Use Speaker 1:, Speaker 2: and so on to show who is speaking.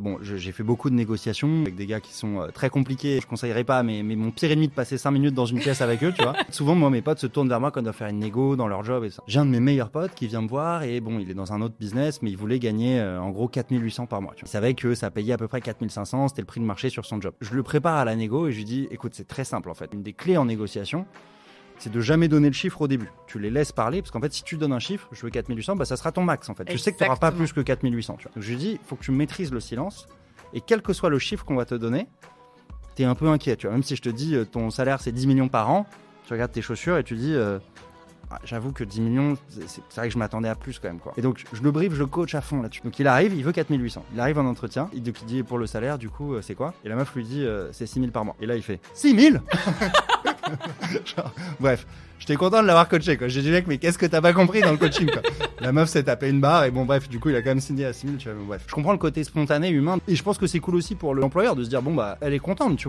Speaker 1: Bon, j'ai fait beaucoup de négociations avec des gars qui sont très compliqués. Je conseillerais pas, mais mon pire ennemi de passer 5 minutes dans une pièce avec eux, tu vois. Souvent, moi, mes potes se tournent vers moi quand ils doivent faire une négo dans leur job et ça. J'ai un de mes meilleurs potes qui vient me voir et bon, il est dans un autre business, mais il voulait gagner en gros 4800 par mois. Tu vois. Il savait que ça payait à peu près 4500, c'était le prix de marché sur son job. Je le prépare à la négo et je lui dis, écoute, c'est très simple en fait. Une des clés en négociation, c'est de jamais donner le chiffre au début. Tu les laisses parler, parce qu'en fait, si tu donnes un chiffre, je veux 4800, bah ça sera ton max en fait.
Speaker 2: Exactement.
Speaker 1: Je sais que tu n'auras pas plus que 4800. Tu vois. Donc je lui dis, il faut que tu maîtrises le silence, et quel que soit le chiffre qu'on va te donner, t'es un peu inquiet. Tu vois. Même si je te dis, ton salaire c'est 10 millions par an, tu regardes tes chaussures et tu dis, j'avoue que 10 millions, c'est vrai que je m'attendais à plus quand même, quoi. Et donc je le brief, je le coach à fond là-dessus. Donc il arrive, il veut 4800. Il arrive en entretien, il dit pour le salaire, du coup, c'est quoi? Et la meuf lui dit, c'est 6000 par mois. Et là, il fait 6000. Genre, bref, j'étais content de l'avoir coaché, quoi. J'ai dit, mec, mais qu'est-ce que t'as pas compris dans le coaching, quoi. La meuf s'est tapé une barre et bon, bref, du coup, il a quand même signé à 6000, tu vois. Bref, je comprends le côté spontané, humain, et je pense que c'est cool aussi pour l'employeur de se dire, bon, bah, elle est contente, tu vois.